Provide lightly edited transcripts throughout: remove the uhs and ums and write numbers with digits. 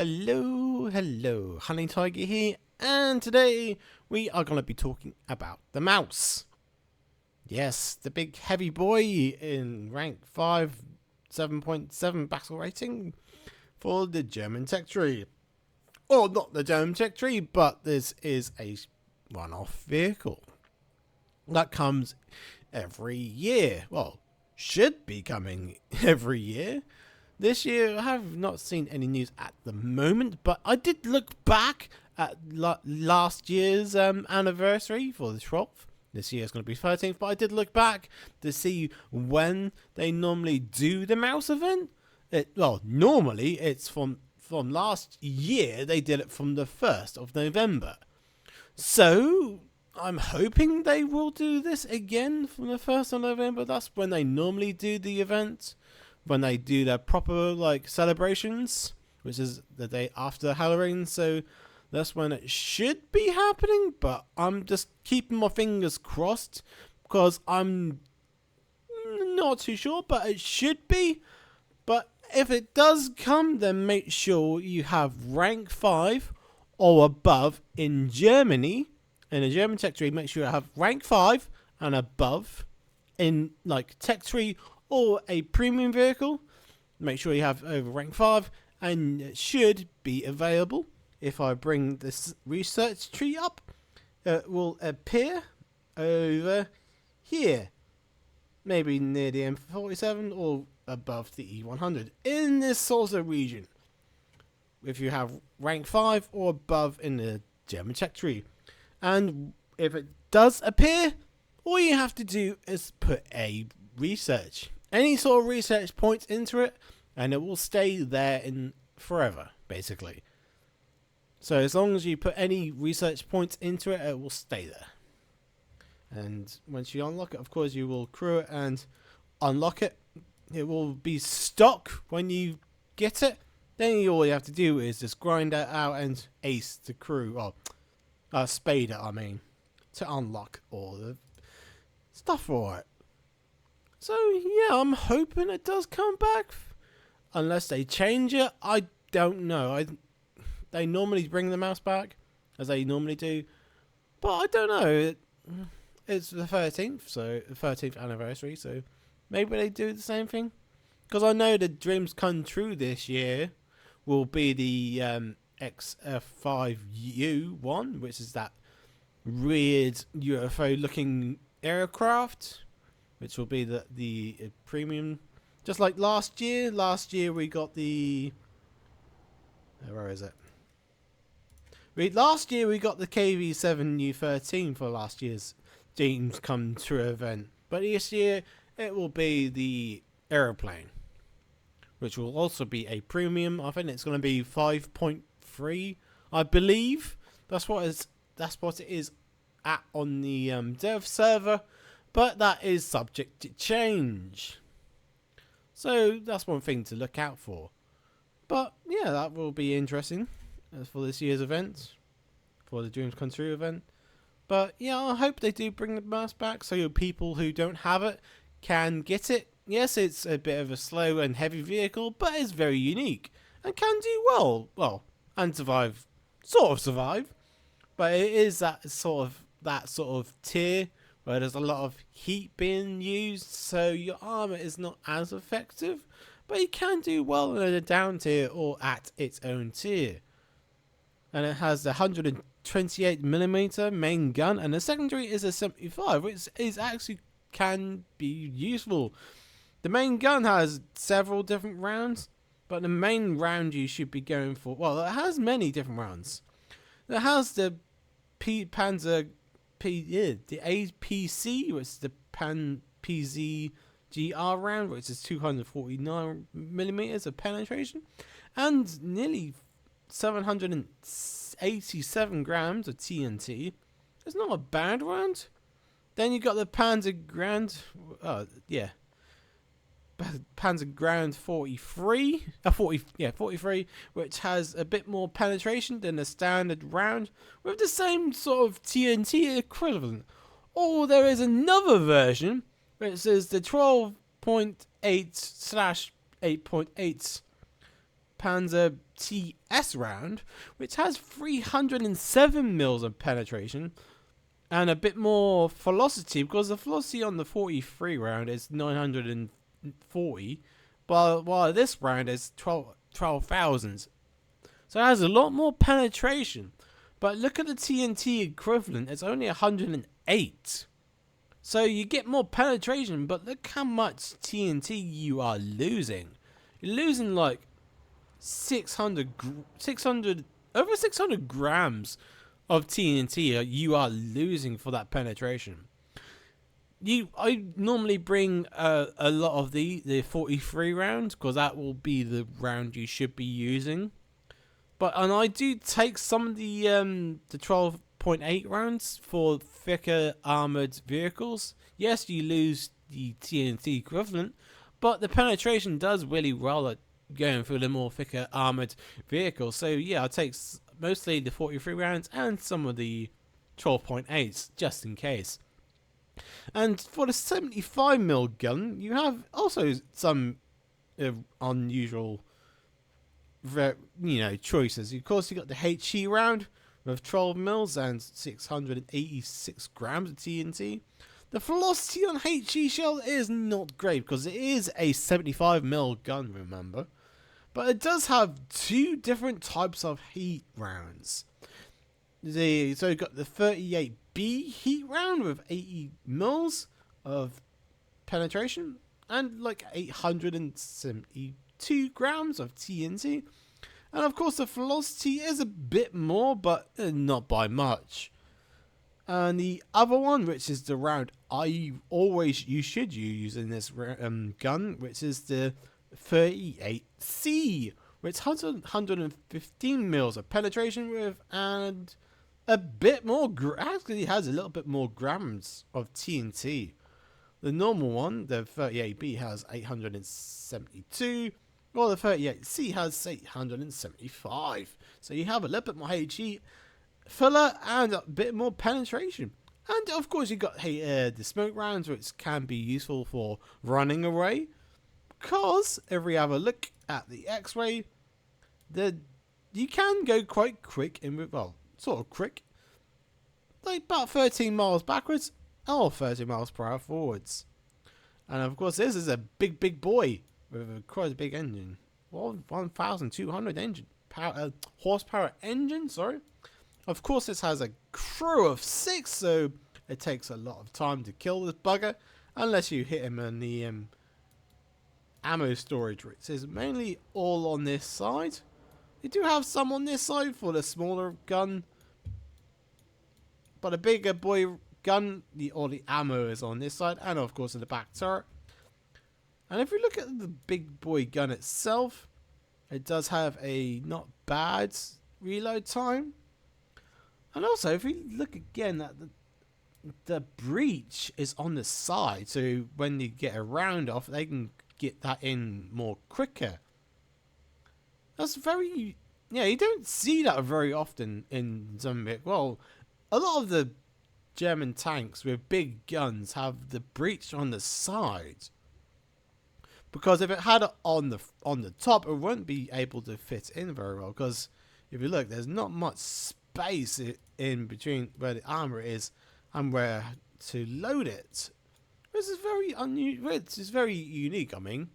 Hello, Honey Tiger here, and today we are going to be talking about the mouse. Yes, the big heavy boy in rank 5, 7.7 battle rating for the German tech tree. Or not the German tech tree, but this is a one-off vehicle that comes every year. Well, should be coming every year. This year, I have not seen any news at the moment, but I did look back at last year's anniversary for the 12th. This year is going to be 13th, but I did look back to see when they normally do the mouse event. Normally it's from last year. They did it from the 1st of November. So I'm hoping they will do this again from the 1st of November. That's when they normally do the event. When they do their proper celebrations, which is the day after Halloween, so that's when it should be happening. But I'm just keeping my fingers crossed because I'm not too sure, but it should be. But if it does come, then make sure you have rank 5 or above in Germany. In a German tech tree, make sure you have rank 5 and above in tech tree or a premium vehicle. Make sure you have over rank 5, and it should be available. If I bring this research tree up, it will appear over here, maybe near the M47 or above the E100 in this sort of region. If you have rank 5 or above in the German tech tree, and if it does appear, all you have to do is put a research, any sort of research points into it, and it will stay there in forever, basically. So as long as you put any research points into it, it will stay there. And once you unlock it, of course, you will crew it and unlock it. It will be stock when you get it. Then all you have to do is just grind it out and ace the crew, or spade it, to unlock all the stuff for it. So yeah, I'm hoping it does come back. Unless they change it, I don't know. They normally bring the mouse back, as they normally do. But I don't know. It's the 13th, so the 13th anniversary, so maybe they do the same thing. Because I know the dreams come true this year will be the XF5U1, which is that weird UFO-looking aircraft, which will be the premium, just like last year. Last year we got the where is it? Last year we got the KV7U13 for last year's Dreams Come True event, but this year it will be the aeroplane, which will also be a premium. I think it's going to be 5.3, I believe. That's what it is at on the dev server. But that is subject to change. So that's one thing to look out for. But yeah, that will be interesting for this year's event. For the Dreams Come True event. But yeah, I hope they do bring the mouse back so your people who don't have it can get it. Yes, it's a bit of a slow and heavy vehicle, but it's very unique. And can do well. Well, and survive. Sort of survive. But it is that sort of tier where there's a lot of heat being used, so your armor is not as effective, but you can do well in a down tier or at its own tier. And it has the 128mm main gun, and the secondary is a 75, which is actually can be useful. The main gun has several different rounds, but the main round you should be going for, well, it has many different rounds. It has the Panzer the APC, which is the Pan PZ GR round, which is 249mm of penetration, and nearly 787 grams of TNT. It's not a bad round. Then you got the Panzer Grand, Panzer Grand 43, 43, which has a bit more penetration than a standard round, with the same sort of TNT equivalent. Or there is another version, which is the 12.8/8.8 Panzer TS round, which has 307 mils of penetration and a bit more velocity, because the velocity on the 43 round is 940, while this round is 12,000. So it has a lot more penetration. But look at the TNT equivalent, it's only 108. So you get more penetration, but look how much TNT you are losing. You're losing like 600 over 600 grams of TNT you are losing for that penetration. I normally bring a lot of the 43 rounds, because that will be the round you should be using. And I do take some of the 12.8 rounds for thicker armored vehicles. Yes, you lose the TNT equivalent, but the penetration does really well at going through the more thicker armored vehicles. So yeah, I take mostly the 43 rounds and some of the 12.8s just in case. And for the 75mm gun, you have also some unusual choices. Of course, you got the HE round with 12 mils and 686 grams of TNT. The velocity on HE shell is not great because it is a 75mm gun, remember. But it does have two different types of heat rounds. So you've got the 38B heat round with 80 mils of penetration and like 872 grams of TNT. And of course the velocity is a bit more, but not by much. And the other one, which is the round you should use in this gun, which is the 38C, which has 115 mils of penetration with, and a bit more, actually has a little bit more grams of TNT. The normal one, the 38B, has 872, while the 38C has 875. So you have a little bit more HE filler and a bit more penetration. And of course you got the smoke rounds, which can be useful for running away. Because if we have a look at the X-ray, you can go quite quick sort of quick, like about 13 miles backwards or 30 miles per hour forwards. And of course this is a big boy with quite a big engine, 1,200 horsepower engine. Sorry. Of course this has a crew of 6, so it takes a lot of time to kill this bugger, unless you hit him in the ammo storage, which is mainly all on this side. You do have some on this side for the smaller gun, but a bigger boy gun, all the ammo is on this side, and of course in the back turret. And if we look at the big boy gun itself, it does have a not bad reload time. And also, if we look again at the breach is on the side, so when you get a round off, they can get that in more quicker. That's you don't see that very often in some, well, a lot of the German tanks with big guns have the breach on the side, because if it had it on the top, it wouldn't be able to fit in very well, because if you look, there's not much space in between where the armor is and where to load it. This is very unusual. It's very unique. I mean,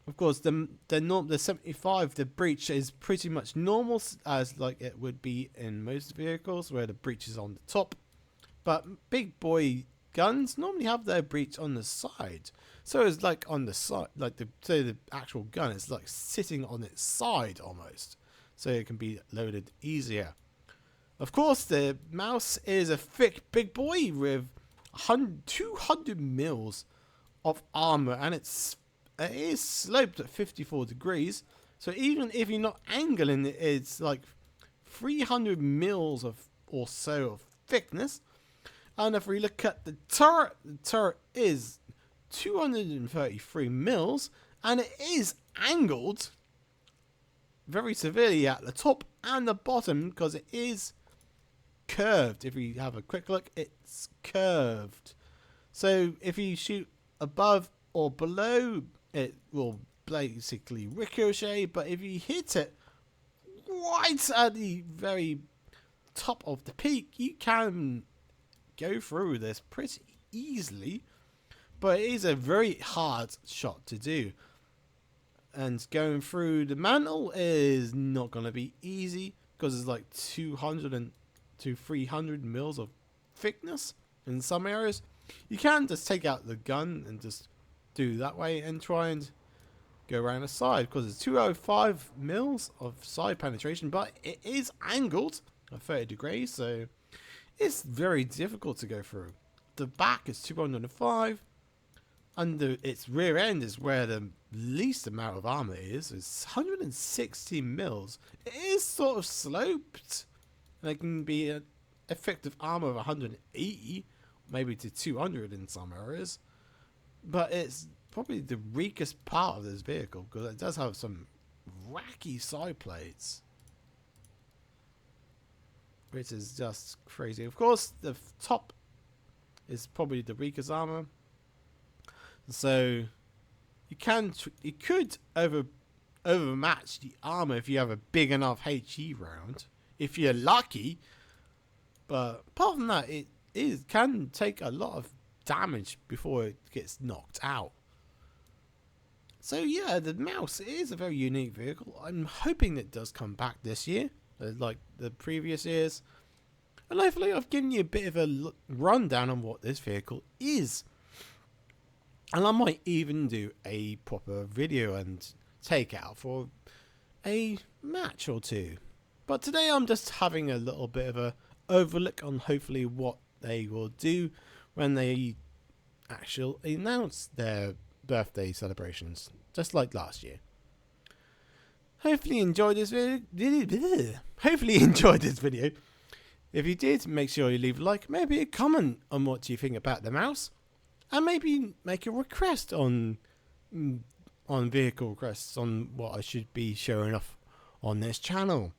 of course, the 75, the breach is pretty much normal, as like it would be in most vehicles where the breach is on the top. But big boy guns normally have their breach on the side, so it's like on the side, like the actual gun is like sitting on its side almost, so it can be loaded easier. Of course, the mouse is a thick big boy with 200 mils of armor, and it is sloped at 54 degrees, so even if you're not angling it, it's like 300 mils or so of thickness. And if we look at the turret is 233 mils, and it is angled very severely at the top and the bottom, because it is curved. If you have a quick look, it's curved. So if you shoot above or below, it will basically ricochet, but if you hit it right at the very top of the peak, you can go through this pretty easily. But it is a very hard shot to do. And going through the mantle is not going to be easy because it's like 200 to 300 mils of thickness in some areas. You can just take out the gun and just do that way and try and go around the side because it's 205 mils of side penetration, but it is angled at 30 degrees, so it's very difficult to go through. The back is 205. Under its rear end is where the least amount of armor is. It's 160 mils. It is sort of sloped. And it can be an effective armor of 180, maybe to 200 in some areas. But it's probably the weakest part of this vehicle because it does have some wacky side plates, which is just crazy. Of course, the top is probably the weakest armor. So you could overmatch the armor if you have a big enough HE round, if you're lucky. But apart from that, it can take a lot of damage before it gets knocked out. So yeah, the Maus is a very unique vehicle. I'm hoping it does come back this year, like the previous years. And hopefully I've given you a bit of a rundown on what this vehicle is. And I might even do a proper video and take out for a match or two. But today I'm just having a little bit of a overlook on hopefully what they will do when they actually announce their birthday celebrations, just like last year. Hopefully you enjoyed this video. Hopefully you enjoyed this video. If you did, make sure you leave a like, maybe a comment on what you think about the Maus. And maybe make a request on vehicle requests on what I should be showing off on this channel.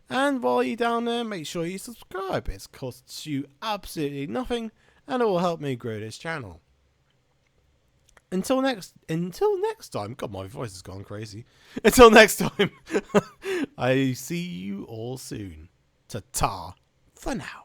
And while you're down there, make sure you subscribe. It costs you absolutely nothing, and it will help me grow this channel. Until next time. God, my voice has gone crazy. Until next time, I see you all soon. Ta-ta for now.